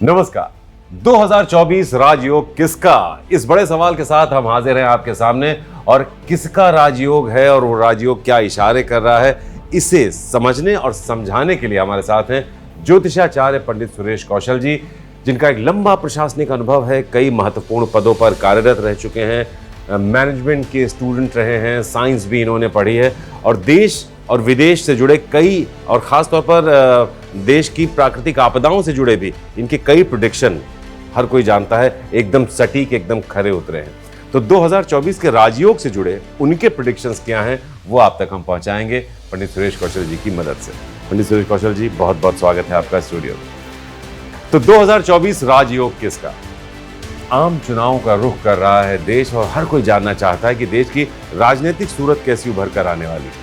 नमस्कार। 2024 राजयोग किसका, इस बड़े सवाल के साथ हम हाजिर हैं आपके सामने। और किसका राजयोग है और वो राजयोग क्या इशारे कर रहा है, इसे समझने और समझाने के लिए हमारे साथ हैं ज्योतिषाचार्य पंडित सुरेश कौशल जी, जिनका एक लंबा प्रशासनिक अनुभव है, कई महत्वपूर्ण पदों पर कार्यरत रह चुके हैं, मैनेजमेंट के स्टूडेंट रहे हैं, साइंस भी इन्होंने पढ़ी है और देश और विदेश से जुड़े कई और ख़ास तौर पर देश की प्राकृतिक आपदाओं से जुड़े भी इनके कई प्रेडिक्शन हर कोई जानता है, एकदम सटीक, एकदम खरे उतरे हैं। तो 2024 के राजयोग से जुड़े उनके प्रेडिक्शंस क्या हैं वो आप तक हम पहुंचाएंगे पंडित सुरेश कौशल जी की मदद से। पंडित सुरेश कौशल जी, बहुत बहुत स्वागत है आपका स्टूडियो में। तो 2024 राजयोग किसका? आम चुनावों का रुख कर रहा है देश और हर कोई जानना चाहता है कि देश की राजनीतिक सूरत कैसी उभर कर आने वाली है,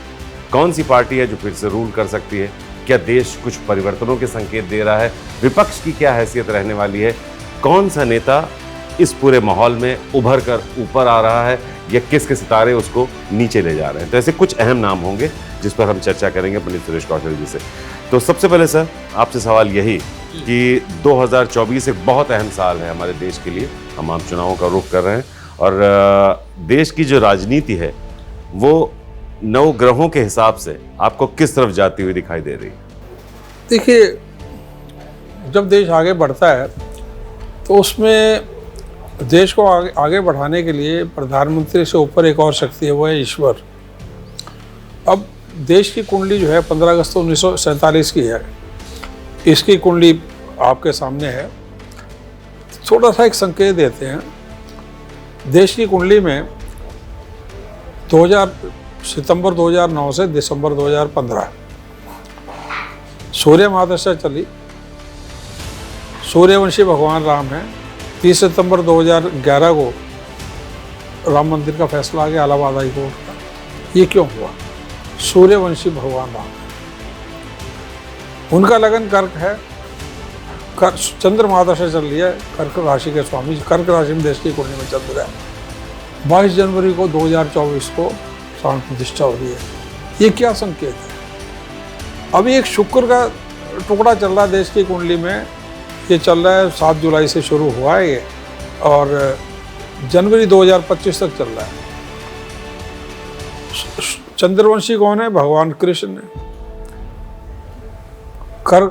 कौन सी पार्टी है जो फिर से रूल कर सकती है, क्या देश कुछ परिवर्तनों के संकेत दे रहा है, विपक्ष की क्या हैसियत रहने वाली है, कौन सा नेता इस पूरे माहौल में उभर कर ऊपर आ रहा है या किसके सितारे उसको नीचे ले जा रहे हैं। तो ऐसे कुछ अहम नाम होंगे जिस पर हम चर्चा करेंगे पंडित सुरेश कौशल जी से। तो सबसे पहले सर आपसे सवाल यही कि 2024 एक बहुत अहम साल है हमारे देश के लिए, हम आम चुनावों का रुख कर रहे हैं और देश की जो राजनीति है वो नवग्रहों के हिसाब से आपको किस तरफ जाती हुई दिखाई दे रही है? देखिए, जब देश आगे बढ़ता है तो उसमें देश को आगे बढ़ाने के लिए प्रधानमंत्री से ऊपर एक और शक्ति है, वो है ईश्वर। अब देश की कुंडली जो है 15 अगस्त 1947 की है, इसकी कुंडली आपके सामने है। थोड़ा सा एक संकेत देते हैं। देश की कुंडली में सितंबर 2009 से दिसंबर 2015 सूर्य महादशा चली। सूर्यवंशी भगवान राम है। 30 सितंबर 2011 को राम मंदिर का फैसला आ गया इलाहाबाद हाई कोर्ट का। ये क्यों हुआ? सूर्यवंशी भगवान राम है, उनका लगन कर्क है, चंद्र महादशा चल रही है, कर्क राशि के स्वामी, कर्क राशि में देश की कुंडली में चंद्र है। 22 जनवरी को 2024 को प्राण प्रतिष्ठा हो रही है। ये क्या संकेत है? अभी एक शुक्र का टुकड़ा चल रहा है देश की कुंडली में, ये चल रहा है 7 जुलाई से शुरू हुआ है ये और जनवरी 2025 तक चल रहा है। चंद्रवंशी कौन है? भगवान कृष्ण है।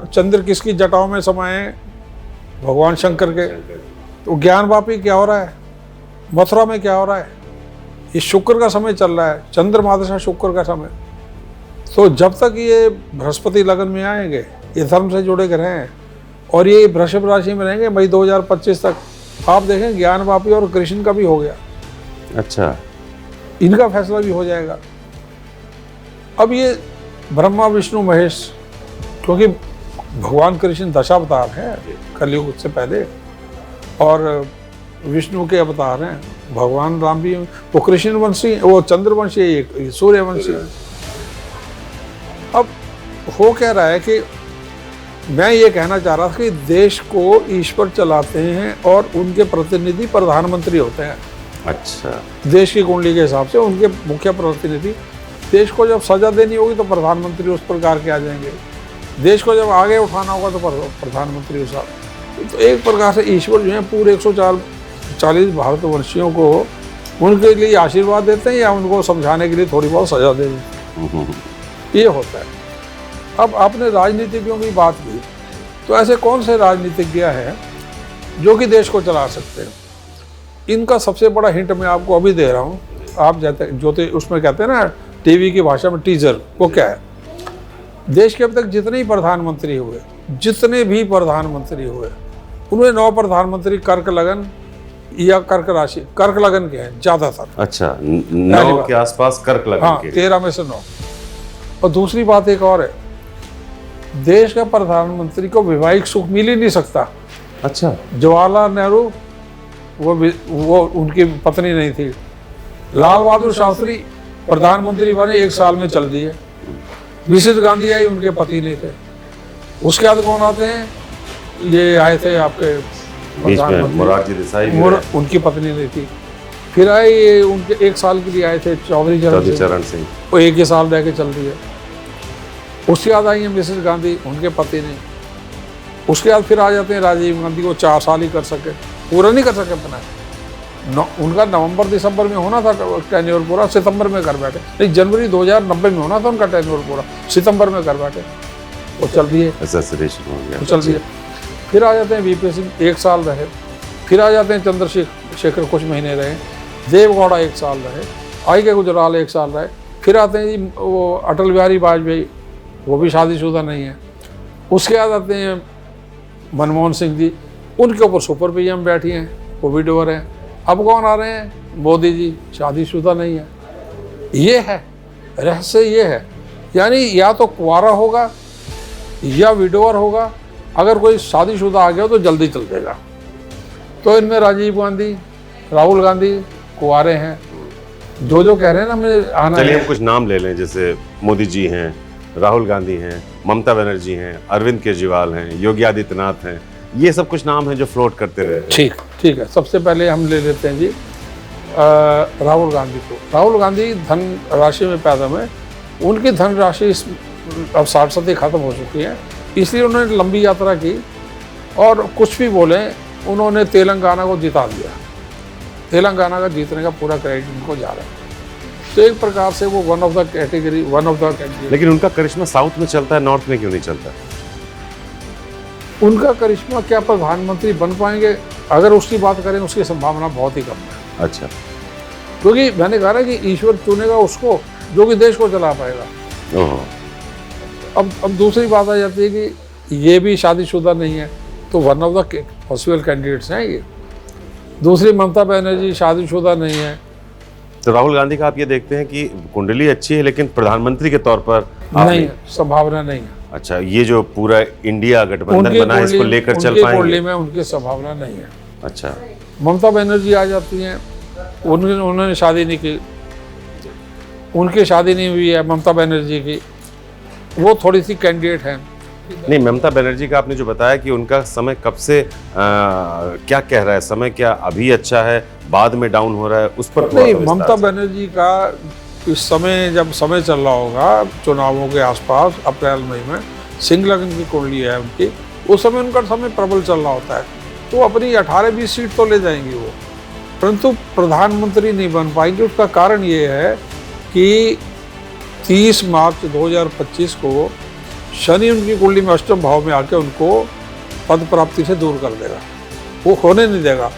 चंद्र किसकी जटाओं में समाये हैं? भगवान शंकर के। तो ज्ञान वापी क्या हो रहा है? मथुरा में क्या हो रहा है? ये शुक्र का समय चल रहा है, चंद्र महादशा शुक्र का समय। तो जब तक ये बृहस्पति लगन में आएंगे, ये धर्म से जुड़े ग्रह हैं और ये वृषभ राशि में रहेंगे मई 2025 तक, आप देखें ज्ञान वापी और कृष्ण का भी हो गया। अच्छा, इनका फैसला भी हो जाएगा। अब ये ब्रह्मा विष्णु महेश, क्योंकि भगवान कृष्ण दशावतार हैं कलयुग से पहले और विष्णु के अवतार हैं। भगवान राम भी वो कृष्ण वंशी, वो चंद्रवंशी, एक सूर्यवंशी। अब हो क्या रहा है कि मैं ये कहना चाह रहा था कि देश को ईश्वर चलाते हैं और उनके प्रतिनिधि प्रधानमंत्री होते हैं। अच्छा, देश की कुंडली के हिसाब से उनके मुख्य प्रतिनिधि। देश को जब सजा देनी होगी तो प्रधानमंत्री उस प्रकार के आ जाएंगे, देश को जब आगे उठाना होगा तो प्रधानमंत्री उस। तो एक प्रकार से ईश्वर जो है पूरे 140 भारतवर्षियों को उनके लिए आशीर्वाद देते हैं या उनको समझाने के लिए थोड़ी बहुत सजा दे देते हैं। ये होता है। अब आपने राजनीतिज्ञों की बात की, तो ऐसे कौन से राजनीतिज्ञ हैं जो कि देश को चला सकते हैं? इनका सबसे बड़ा हिंट मैं आपको अभी दे रहा हूँ। आप उसमें कहते हैं ना टीवी की भाषा में टीजर, वो क्या है? देश के अब तक जितने भी प्रधानमंत्री हुए, उनमें 9 प्रधानमंत्री कर्क लगन या कर्क राशि, कर्क लगन के हैं ज्यादातर। अच्छा, 9 के आसपास कर्क लगन हाँ, के। 13 में से 9। और दूसरी बात एक और है, देश का प्रधानमंत्री को वैवाहिक सुख मिल ही नहीं सकता। अच्छा, जवाहरलाल नेहरू वो उनकी पत्नी नहीं थी। लाल बहादुर शास्त्री प्रधानमंत्री बने, 1 साल में चल दिए। मिसेस गांधी आई, उनके पति नहीं थे। उसके बाद कौन आते हैं? ये आए थे आपके मोरारजी देसाई, उनकी पत्नी नहीं थी। फिर आए उनके 1 साल के लिए आए थे चौधरी चरण सिंह, वो 1 ही साल रह के चल दिए। उसके बाद आई है मिसेस गांधी, उनके पति नहीं। उसके बाद फिर आ जाते हैं राजीव गांधी, को 4 साल ही कर सके, पूरा नहीं कर सके अपना। उनका नवंबर दिसंबर में होना था टेन्योर पूरा, सितंबर में कर बैठे। नहीं, जनवरी 2090 में होना था उनका टेन्योर पूरा, सितंबर में कर बैठे। वो चल दिए, असोसिएशन हो गया, वो चल दिए। फिर आ जाते हैं वीपी सिंह, 1 साल रहे। फिर आ जाते हैं चंद्रशेखर, कुछ महीने रहे। देवगौड़ा 1 साल रहे। आई के गुजराल 1 साल रहे। फिर आते हैं जी वो अटल बिहारी वाजपेयी, वो भी शादीशुदा नहीं है। उसके बाद आते हैं मनमोहन सिंह जी, उनके ऊपर सुपर पीएम बैठी हैं, वो भी डोर हैं। अब कौन आ रहे हैं? मोदी जी, शादीशुदा नहीं है। ये है रहस्य, ये है। यानी या तो कुंवारा होगा या विडोवर होगा, अगर कोई शादीशुदा आ गया तो जल्दी चल देगा। तो इनमें राजीव गांधी, राहुल गांधी कुंवारे हैं। जो कह रहे हैं ना हमें आना। चलिए हम कुछ नाम ले लें, जैसे मोदी जी हैं, राहुल गांधी हैं, ममता बनर्जी हैं, अरविंद केजरीवाल हैं, योगी आदित्यनाथ हैं। ये सब कुछ नाम हैं जो फ्लोट करते रहे। ठीक है। सबसे पहले हम ले लेते हैं जी राहुल गांधी को। राहुल गांधी धन राशि में पैदा हुए। उनकी धन राशि अब 60 खत्म हो चुकी है, इसलिए उन्होंने लंबी यात्रा की और कुछ भी बोले, उन्होंने तेलंगाना को जिता दिया। तेलंगाना का जीतने का पूरा क्रेडिट उनको जा रहा है। तो एक प्रकार से वो वन ऑफ द कैटेगरी। लेकिन उनका करिश्मा साउथ में चलता है, नॉर्थ में क्यों नहीं चलता? उनका करिश्मा, क्या प्रधानमंत्री बन पाएंगे? अगर उसकी बात करें, उसकी संभावना बहुत ही कम है। अच्छा, क्योंकि मैंने कहा ना कि ईश्वर चुनेगा उसको जो कि देश को चला पाएगा। अब दूसरी बात आ जाती है कि ये भी शादीशुदा नहीं है, तो one of the possible candidates हैं ये। दूसरी ममता बनर्जी शादीशुदा नहीं है। तो राहुल गांधी का आप ये देखते हैं कि कुंडली अच्छी है, लेकिन प्रधानमंत्री के तौर पर नहीं है, संभावना नहीं है। अच्छा, ये जो पूरा इंडिया गठबंधन बना है, इसको लेकर चल पाएंगे? कुंडली में उनकी संभावना नहीं है। अच्छा, ममता बनर्जी आ जाती हैं, उन्होंने शादी नहीं की, उनकी शादी नहीं हुई है ममता बनर्जी की, वो थोड़ी सी कैंडिडेट हैं। नहीं, ममता बनर्जी का आपने जो बताया कि उनका समय कब से क्या कह रहा है, समय क्या अभी अच्छा है, बाद में डाउन हो रहा है, उस पर नहीं, ममता बनर्जी का इस समय, जब समय चल रहा होगा चुनावों के आसपास, अप्रैल मई में, सिंह लगन की कुंडली है उनकी, उस समय उनका समय प्रबल चल रहा होता है, तो अपनी 18-20 सीट तो ले जाएंगी वो, परंतु प्रधानमंत्री नहीं बन पाएंगे। उसका कारण ये है कि 30 मार्च 2025 को शनि उनकी कुंडली में अष्टम भाव में आके उनको पद प्राप्ति से दूर कर देगा, वो होने नहीं देगा।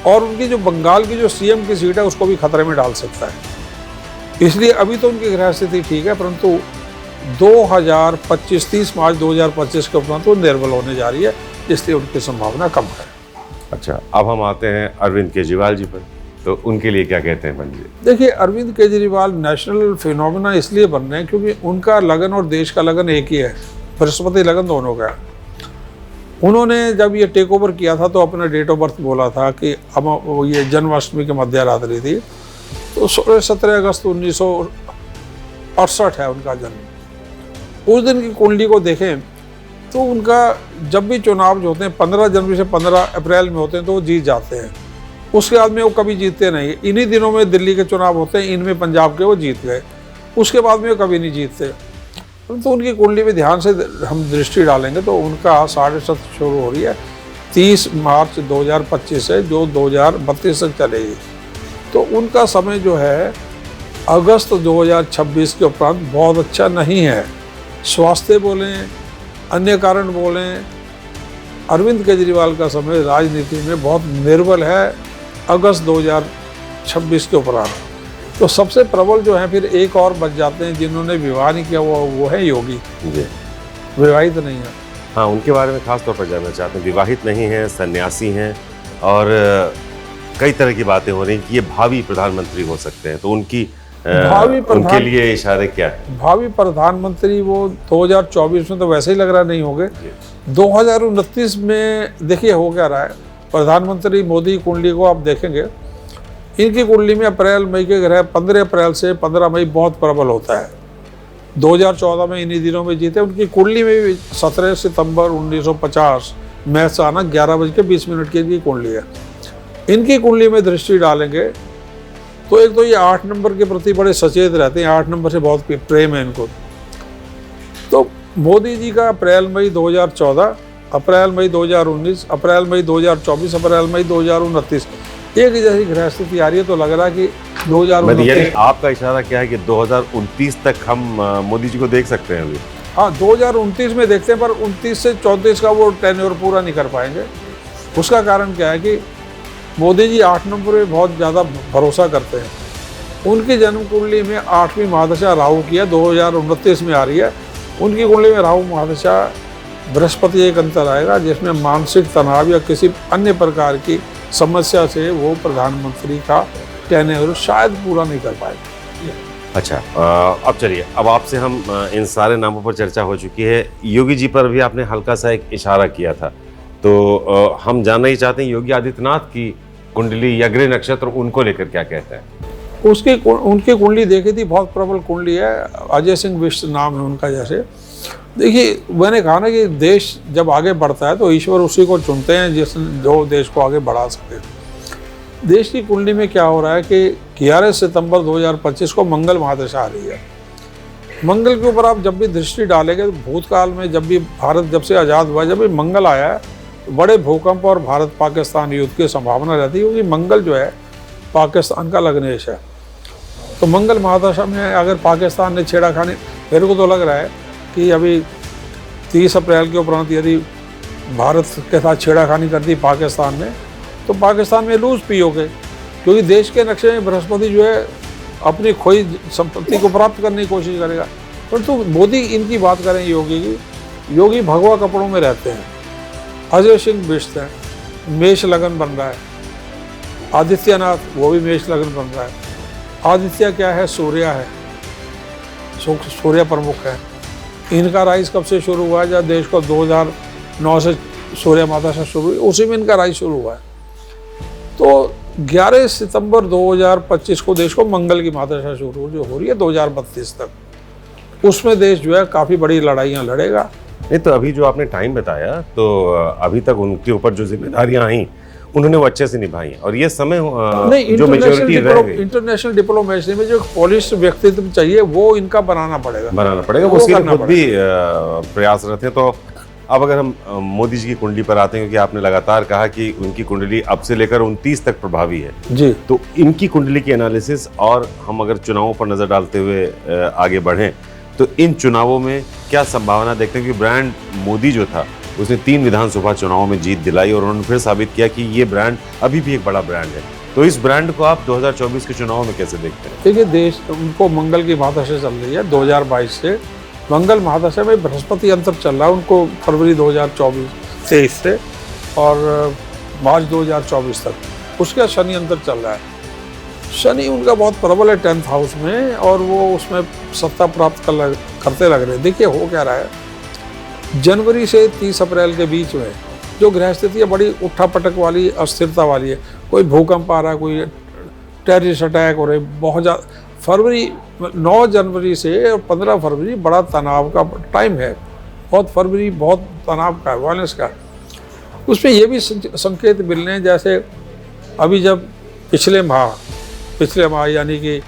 और उनकी जो बंगाल की जो सीएम की सीट है उसको भी खतरे में डाल सकता है। इसलिए अभी तो उनकी ग्रह स्थिति ठीक है, परंतु 30 मार्च 2025 के उपरांत वो निर्बल होने जा रही है, इसलिए उनकी संभावना कम है। अच्छा, अब हम आते हैं अरविंद केजरीवाल जी पर, तो उनके लिए क्या कहते हैं पंडित जी? देखिए, अरविंद केजरीवाल नेशनल फिनोमेना इसलिए बन रहे हैं क्योंकि उनका लगन और देश का लगन एक ही है, बृहस्पति लगन दोनों का है। उन्होंने जब ये टेक ओवर किया था तो अपना डेट ऑफ बर्थ बोला था कि अब ये जन्माष्टमी की मध्य रात्रि थी, तो 17 अगस्त 1968 है उनका जन्म। उस दिन की कुंडली को देखें तो उनका जब भी चुनाव जो होते हैं 15 जनवरी से 15 अप्रैल में होते हैं तो वो जीत जाते हैं, उसके बाद में वो कभी जीतते नहीं। इन्हीं दिनों में दिल्ली के चुनाव होते हैं, इनमें पंजाब के वो जीत गए, उसके बाद में वो कभी नहीं जीतते। तो उनकी कुंडली में ध्यान से हम दृष्टि डालेंगे तो उनका 7.5 शुरू हो रही है 30 मार्च 2025 से, जो 2032 तक चलेगी। तो उनका समय जो है अगस्त 2026 के उपरांत बहुत अच्छा नहीं है। स्वास्थ्य बोलें, अन्य कारण बोलें, अरविंद केजरीवाल का समय राजनीति में बहुत निर्बल है अगस्त 2026 के उपरांत। तो सबसे प्रबल जो है फिर एक और बच जाते हैं जिन्होंने विवाह नहीं किया, वो है योगी जी, विवाहित नहीं है। हाँ, उनके बारे में खास तौर पर जानना चाहते हैं। विवाहित नहीं हैं, सन्यासी हैं, और कई तरह की बातें हो रही हैं कि ये भावी प्रधानमंत्री हो सकते हैं, तो उनके लिए इशारे क्या है? भावी प्रधानमंत्री वो 2024 में तो वैसे ही लग रहा नहीं होंगे, 2029 में देखिए हो क्या रहा है। प्रधानमंत्री मोदी कुंडली को आप देखेंगे, इनकी कुंडली में अप्रैल मई के ग्रह 15 अप्रैल से 15 मई बहुत प्रबल होता है। 2014 में इन्हीं दिनों में जीते। उनकी कुंडली में भी 17 सितंबर 1950 मैच आना 11:20 की इनकी कुंडली है। इनकी कुंडली में दृष्टि डालेंगे तो एक तो ये 8 नंबर के प्रति बड़े सचेत रहते हैं, 8 नंबर से बहुत प्रेम है इनको। तो मोदी जी का अप्रैल मई 2014 अप्रैल मई 2019, अप्रैल मई 2024, अप्रैल मई 2029, एक ही जैसी ग्रह स्थिति आ रही है। तो लग रहा है कि 2029, आपका इशारा क्या है कि 2029 तक हम मोदी जी को देख सकते हैं अभी? हाँ 2029 में देखते हैं, पर 29 से 34 का वो टेन्योर पूरा नहीं कर पाएंगे। उसका कारण क्या है कि मोदी जी 8 नंबर में बहुत ज़्यादा भरोसा करते हैं। उनकी जन्म कुंडली में 8वीं महादशा राहु की है, 2029 में आ रही है। उनकी कुंडली में राहु महादशा बृहस्पति एक अंतर आएगा, जिसमें मानसिक तनाव या किसी अन्य प्रकार की समस्या से वो प्रधानमंत्री का टेन्योर शायद पूरा नहीं कर पाएगा। अच्छा, अब चलिए, अब आपसे हम इन सारे नामों पर चर्चा हो चुकी है। योगी जी पर भी आपने हल्का सा एक इशारा किया था, तो हम जानना ही चाहते हैं योगी आदित्यनाथ की कुंडली या गृह नक्षत्र, उनको लेकर क्या कहते हैं? उनकी कुंडली देखी थी, बहुत प्रबल कुंडली है। अजय सिंह बिष्ट नाम है उनका। जैसे देखिए, मैंने कहा ना कि देश जब आगे बढ़ता है तो ईश्वर उसी को चुनते हैं जो देश को आगे बढ़ा सके। देश की कुंडली में क्या हो रहा है कि 11 सितंबर 2025 को मंगल महादशा आ रही है। मंगल के ऊपर आप जब भी दृष्टि डालेंगे तो भूतकाल में जब भी भारत जब से आज़ाद हुआ, जब भी मंगल आया है तो बड़े भूकंप और भारत पाकिस्तान युद्ध की संभावना रहती है, क्योंकि मंगल जो है पाकिस्तान का लग्नेश है। तो मंगल महादशा में अगर पाकिस्तान ने छेड़खानी, मेरे को तो लग रहा है कि अभी 30 अप्रैल के उपरांत यदि भारत के साथ छेड़खानी कर दी पाकिस्तान ने, तो पाकिस्तान में लूज पियोगे, क्योंकि देश के नक्शे में बृहस्पति जो है अपनी खोई संपत्ति को प्राप्त करने की कोशिश करेगा। परंतु मोदी इनकी बात करें योगी की, योगी भगवा कपड़ों में रहते हैं। अजय सिंह बिष्ट हैं, मेष लगन बन रहा है। आदित्यनाथ वो भी मेष लगन बन रहा है। आदित्य क्या है? सूर्य है, सूर्य प्रमुख है। इनका राइज कब से शुरू हुआ है? जब देश को 2009 से सूर्य माता से शुरू हुई, उसी में इनका राइज शुरू हुआ है। तो 11 सितंबर 2025 को देश को मंगल की मादशा शुरू जो हो रही है 2032 तक, उसमें देश जो है काफ़ी बड़ी लड़ाइयाँ लड़ेगा। नहीं तो अभी जो आपने टाइम बताया, तो अभी तक उनके ऊपर जो जिम्मेदारियां आई उन्होंने वो अच्छे से निभाई, और ये समय नहीं, जो मेजॉरिटी रह गई, इंटरनेशनल डिप्लोमेसी में जो पॉलिश व्यक्तित्व चाहिए वो इनका बनाना पड़ेगा वो उसके लिए खुद भी प्रयासरत है। तो अब अगर हम मोदी जी की कुंडली पर आते हैं, क्योंकि आपने लगातार कहा कि उनकी कुंडली अब से लेकर 29 तक प्रभावी है जी, तो इनकी कुंडली की एनालिसिस, और हम अगर चुनावों पर नजर डालते हुए आगे बढ़ें तो इन चुनावों में क्या संभावना देखते हैं? कि ब्रांड मोदी जो था उसने 3 विधानसभा चुनावों में जीत दिलाई, और उन्होंने फिर साबित किया कि ये ब्रांड अभी भी एक बड़ा ब्रांड है। तो इस ब्रांड को आप 2024 के चुनाव में कैसे देखते हैं? देखिए, देश उनको मंगल की महादशा चल रही है 2022 से। मंगल महादशा में बृहस्पति अंतर चल रहा है उनको फरवरी 2023 से और मार्च 2024 तक। उसके बाद शनि अंतर चल रहा है। शनि उनका बहुत प्रबल है 10th हाउस में, और वो उसमें सत्ता प्राप्त करते लग रहे हैं। देखिए हो क्या रहा है, जनवरी से 30 अप्रैल के बीच में जो ग्रह स्थिति है बड़ी उठापटक वाली, अस्थिरता वाली है। कोई भूकंप आ रहा है, कोई टेररिस्ट अटैक हो रहे, बहुत ज़्यादा। फरवरी 9 जनवरी से 15 फरवरी बड़ा तनाव का टाइम है। बहुत फरवरी बहुत तनाव का है, वायलेंस का। उसमें ये भी संकेत मिल रहे हैं, जैसे अभी जब पिछले माह यानी कि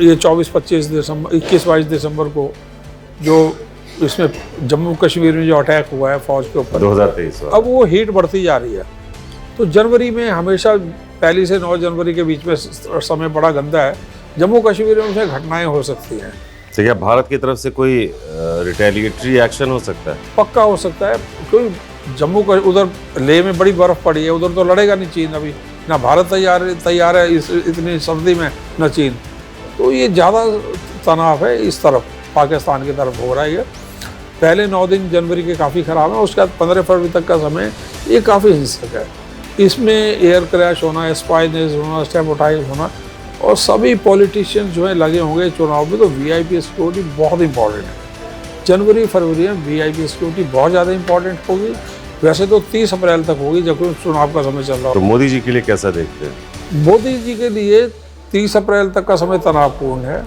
ये 24-25 दिसंबर 21-22 दिसंबर को जो इसमें जम्मू कश्मीर में जो अटैक हुआ है फौज के ऊपर 2023, अब वो हीट बढ़ती जा रही है। तो जनवरी में हमेशा 1 से 9 जनवरी के बीच में समय बड़ा गंदा है। जम्मू कश्मीर में उसमें घटनाएं हो सकती हैं। तो क्या भारत की तरफ से कोई रिटेलिएटरी एक्शन हो सकता है? पक्का हो सकता है, क्योंकि जम्मू का उधर लेह में बड़ी बर्फ पड़ी है, उधर तो लड़ेगा नहीं चीन। अभी ना भारत तैयार है इतनी सर्दी में, न चीन। तो ये ज़्यादा तनाव है इस तरफ, पाकिस्तान की तरफ हो रहा है। पहले 9 दिन जनवरी के काफ़ी ख़राब है, उसके बाद 15 फरवरी तक का समय ये काफ़ी हिंसक है। इसमें एयर क्रैश होना, स्पाइनेस होना, स्टेप उठाई होना, और सभी पॉलिटिशियन जो है लगे होंगे चुनाव में। तो वीआईपी सिक्योरिटी बहुत इंपॉर्टेंट है। जनवरी फरवरी में वीआईपी सिक्योरिटी बहुत ज़्यादा इंपॉर्टेंट होगी। वैसे तो 30 अप्रैल तक होगी, जब चुनाव का समय चल रहा हो। तो मोदी जी के लिए कैसा देखते हैं? मोदी जी के लिए 30 अप्रैल तक का समय तनावपूर्ण है।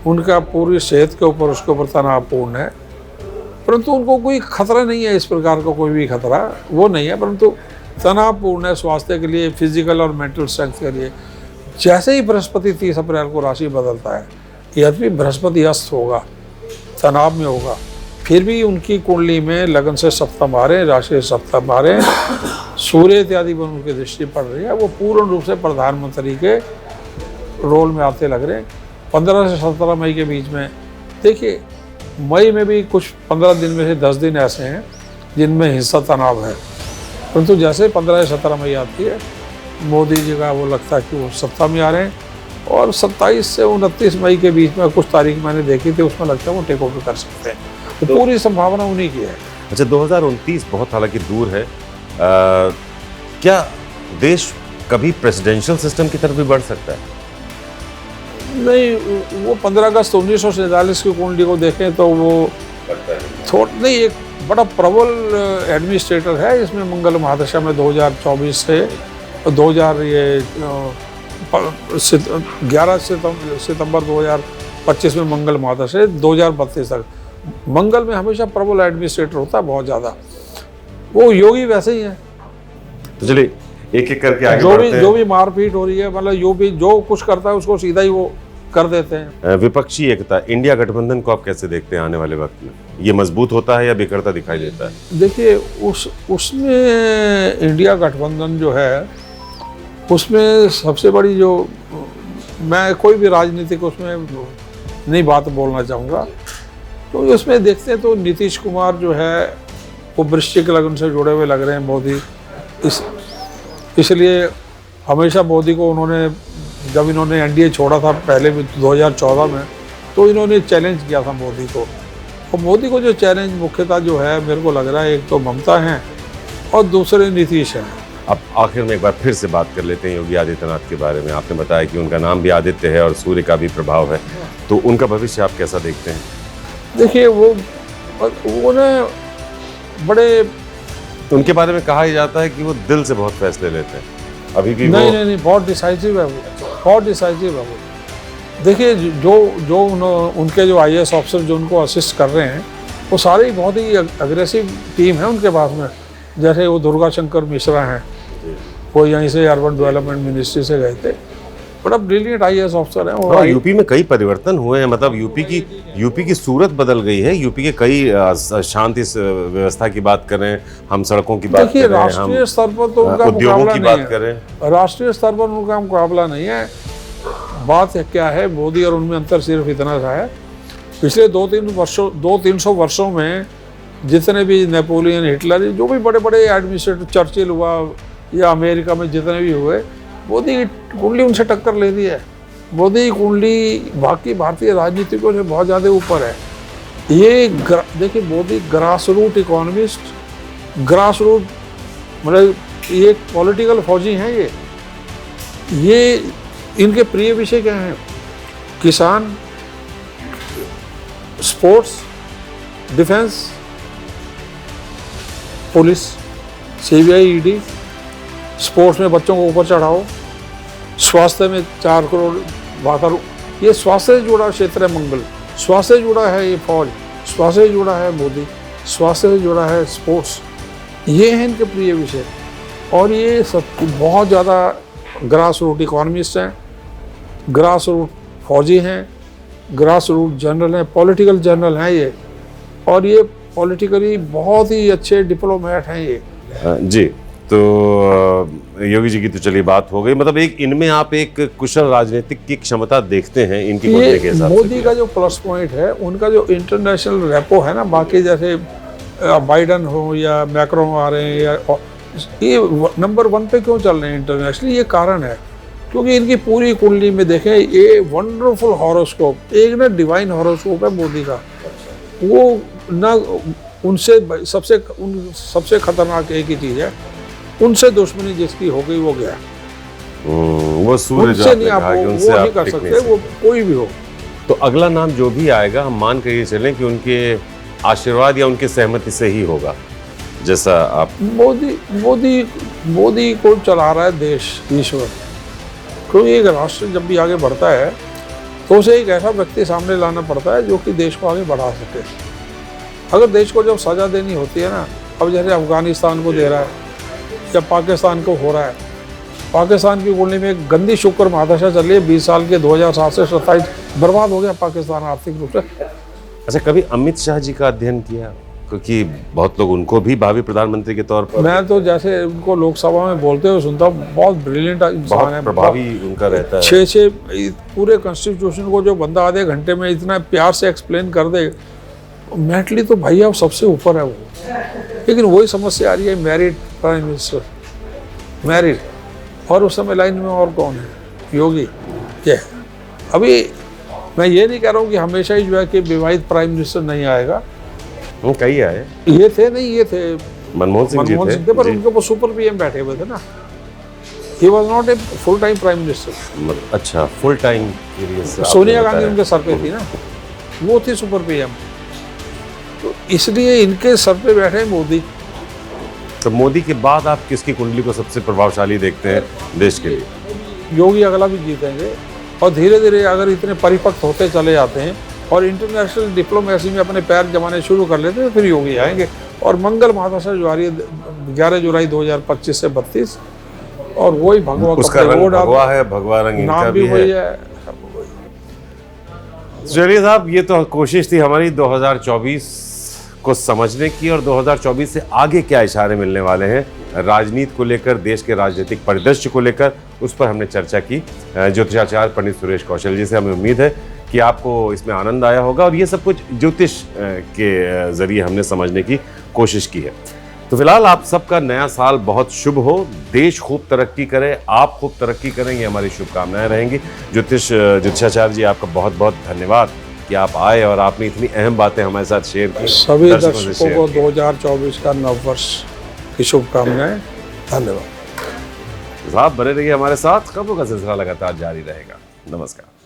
उनका पूरी सेहत के ऊपर उसके ऊपर तनावपूर्ण है, परंतु उनको कोई खतरा नहीं है। इस प्रकार का कोई भी खतरा वो नहीं है, परंतु तनावपूर्ण है स्वास्थ्य के लिए, फिजिकल और मेंटल स्ट्रेंथ के लिए। जैसे ही बृहस्पति 30 अप्रैल को राशि बदलता है, यद्यपि बृहस्पति अस्त होगा, तनाव में होगा, फिर भी उनकी कुंडली में लगन से सप्तम आ रहे हैं, राशि सप्तम आ रहे हैं, सूर्य इत्यादि पर उनकी दृष्टि पड़ रही है, वो पूर्ण रूप से प्रधानमंत्री के रोल में आते लग रहे हैं। 15 से 17 मई के बीच में देखिए, मई में भी कुछ 15 दिन में से 10 दिन ऐसे हैं जिनमें हिंसा तनाव है, परंतु जैसे 15 से 17 मई आती है, मोदी जी का वो लगता है कि वो सत्ता में आ रहे हैं, और 27 से 29 मई के बीच में कुछ तारीख मैंने देखी थी, उसमें लगता है वो टेक ओवर कर सकते हैं। तो पूरी संभावना उन्हीं की है। अच्छा, 2029 बहुत हालांकि दूर है, क्या देश कभी प्रेसिडेंशियल सिस्टम की तरफ भी बढ़ सकता है? नहीं, वो 15 अगस्त 1947 की कुंडली को देखें तो वो नहीं, एक बड़ा प्रबल एडमिनिस्ट्रेटर है। इसमें मंगल महादशा में 2024 से 11 सितंबर 2025 में मंगल महादशा, 2032 तक मंगल में हमेशा प्रबल एडमिनिस्ट्रेटर होता है, बहुत ज़्यादा। वो योगी वैसे ही है। तो चलिए एक एक करके आगे बढ़ते हैं। जो भी मारपीट हो रही है, मतलब जो कुछ करता है उसको सीधा ही वो कर देते हैं। विपक्षी एकता, इंडिया गठबंधन को आप कैसे देखते हैं आने वाले वक्त में? ये मजबूत होता है या बिखरता दिखाई देता है? देखिए, उसमें इंडिया गठबंधन जो है, उसमें सबसे बड़ी जो, मैं कोई भी राजनीतिक उसमें नहीं बात बोलना चाहूँगा, तो उसमें देखते हैं तो नीतीश कुमार जो है वो वृश्चिक लग्न से जुड़े हुए लग रहे हैं मोदी। इसलिए हमेशा मोदी को उन्होंने, जब इन्होंने एनडीए छोड़ा था पहले भी 2014 में, तो इन्होंने चैलेंज किया था मोदी को। और मोदी को जो चैलेंज मुख्यतः जो है, मेरे को लग रहा है, एक तो ममता हैं और दूसरे नीतीश हैं। अब आखिर में एक बार फिर से बात कर लेते हैं योगी आदित्यनाथ के बारे में। आपने बताया कि उनका नाम भी आदित्य है और सूर्य का भी प्रभाव है, तो उनका भविष्य आप कैसा देखते हैं? देखिए, वो ना बड़े, उनके बारे में कहा ही जाता है कि वो दिल से बहुत फैसले लेते हैं। अभी भी नहीं, बहुत डिसाइसिव है वो, बहुत डिसाइसिव है वो। देखिए, जो उनके जो IAS ऑफिसर जो उनको असिस्ट कर रहे हैं, वो सारे बहुत ही अग्रेसिव टीम है उनके पास में। जैसे वो दुर्गा शंकर मिश्रा हैं, वो यहीं से अर्बन डेवलपमेंट मिनिस्ट्री से गए थे, बड़ा ब्रिलियंट IAS ऑफिसर हैं। और यूपी में कई परिवर्तन हुए हैं, मतलब यूपी की सूरत बदल गई है। यूपी के कई शांति व्यवस्था की बात करें, हम सड़कों की बात करें, राष्ट्रीय स्तर पर तो उनका उद्योगों की बात नहीं करें, राष्ट्रीय स्तर पर उनका मुकाबला नहीं है। बात क्या है, मोदी और उनमें अंतर सिर्फ इतना सा है, पिछले 200-300 वर्षों में जितने भी नेपोलियन, हिटलर, जो भी बड़े बड़े एडमिनिस्ट्रेटर, चर्चिल हुआ या अमेरिका में जितने भी हुए, मोदी की कुंडली उनसे टक्कर ले दी है। मोदी की कुंडली बाकी भारतीय राजनीतिकों से बहुत ज़्यादा ऊपर है। ये देखिए, Modi grass root economist, grass root, मतलब ये पॉलिटिकल फौजी हैं। ये इनके प्रिय विषय क्या हैं? किसान, sports, defence, police, CBI, ED, sports में बच्चों को ऊपर चढ़ाओ, स्वास्थ्य में 4 करोड़ वाकर, ये स्वास्थ्य से जुड़ा क्षेत्र है। मंगल स्वास्थ्य से जुड़ा है, ये फौज स्वास्थ्य से जुड़ा है, मोदी स्वास्थ्य से जुड़ा है, स्पोर्ट्स, ये हैं इनके प्रिय विषय। और ये सब बहुत ज़्यादा ग्रास रूट इकोनॉमिस्ट हैं, ग्रास रूट फौजी हैं, ग्रास रूट जनरल हैं, पॉलिटिकल जनरल हैं ये, और ये पॉलिटिकली बहुत ही अच्छे डिप्लोमेट हैं ये। जी, तो योगी जी की तो चलिए बात हो गई, मतलब इनमें आप एक कुशल राजनीतिक की क्षमता देखते हैं इनकी कुंडली के हिसाब से। मोदी का जो प्लस पॉइंट है, उनका जो इंटरनेशनल रेपो है ना, बाकी जैसे बाइडन हो या मैक्रोन आ रहे हैं, या ये नंबर 1 पे क्यों चल रहे हैं इंटरनेशनली, ये कारण है क्योंकि इनकी पूरी कुंडली में देखें, ये वंडरफुल हॉरोस्कोप, एक ना डिवाइन हॉरोस्कोप है मोदी का। वो ना उनसे सबसे खतरनाक एक ही चीज़ है, उनसे दुश्मनी जिसकी हो गई वो गया। वो सूर्य उनसे नहीं, आप वो नहीं कर सकते, वो कोई भी हो। तो अगला नाम जो भी आएगा, हम मान कर ये चलें कि उनके आशीर्वाद या उनके सहमति से ही होगा, जैसा आप। मोदी को चला रहा है देश, ईश्वर। क्योंकि एक राष्ट्र जब भी आगे बढ़ता है तो उसे एक ऐसा व्यक्ति सामने लाना पड़ता है जो कि देश को आगे बढ़ा सके। अगर देश को जब सजा देनी होती है ना, अब जैसे अफगानिस्तान को दे रहा है या पाकिस्तान को हो रहा है, पाकिस्तान की कुंडली में एक गंदी शुक्र महादशा चल रही है 20 साल के, 2007 से 27 बर्बाद हो गया पाकिस्तान आर्थिक रूप से। अच्छा, कभी अमित शाह जी का अध्ययन किया? क्योंकि बहुत लोग उनको भी भावी प्रधानमंत्री के तौर पर, मैं तो जैसे उनको लोकसभा में बोलते हुए सुनता हूँ, बहुत ब्रिलियंट इंसान बहुत है, प्रभावी उनका रहता है। छः पूरे कॉन्स्टिट्यूशन को जो बंदा आधे घंटे में इतना प्यार से एक्सप्लेन कर दे, मेंटली तो भाई अब सबसे ऊपर है वो। लेकिन वही समस्या आ रही है, मैरिड प्राइम मिनिस्टर, मैरिड, और उस समय लाइन में और कौन है? योगी। क्या अभी मैं ये नहीं कह रहा हूँ कि हमेशा ही जो है कि विवाहित प्राइम मिनिस्टर नहीं आएगा, कई आए, ये थे नहीं, ये थे मनमोहन सिंह जी थे, पर उनके ऊपर सुपर पीएम बैठे हुए थे ना। He was not a full time prime minister. अच्छा, फुल टाइम सोनिया गांधी उनके सर पे थी ना, वो थी सुपर पीएम। तो इसलिए इनके सर पे बैठे मोदी। तो मोदी के बाद आप किसकी कुंडली को सबसे प्रभावशाली देखते हैं देश के लिए? योगी अगला भी जीतेंगे, और धीरे धीरे अगर इतने परिपक्व होते चले जाते हैं और इंटरनेशनल डिप्लोमेसी में अपने पैर जमाने शुरू कर लेते हैं, फिर योगी आएंगे। और मंगल महादशा जो आ रही है 11 जुलाई 2025 से 32, और वही भगवा उसका रंग भगवा है, भगवा रंग इनका नाम भी वही है। चलिए साहब, ये तो कोशिश थी हमारी 2024 को समझने की, और 2024 से आगे क्या इशारे मिलने वाले हैं राजनीति को लेकर, देश के राजनीतिक परिदृश्य को लेकर, उस पर हमने चर्चा की ज्योतिषाचार्य पंडित सुरेश कौशल जी से। हमें उम्मीद है कि आपको इसमें आनंद आया होगा, और ये सब कुछ ज्योतिष के जरिए हमने समझने की कोशिश की है। तो फिलहाल आप सबका नया साल बहुत शुभ हो, देश खूब तरक्की करे, आप खूब तरक्की करें, ये हमारी शुभकामनाएं रहेंगी। ज्योतिषाचार्य जी, आपका बहुत बहुत धन्यवाद कि आप आए और आपने इतनी अहम बातें हमारे साथ शेयर की। सभी दर्शकों को 2024 का नववर्ष की शुभकामनाएं। धन्यवाद साहब, बने रहिए हमारे साथ, खबरों का सिलसिला लगातार जारी रहेगा। नमस्कार।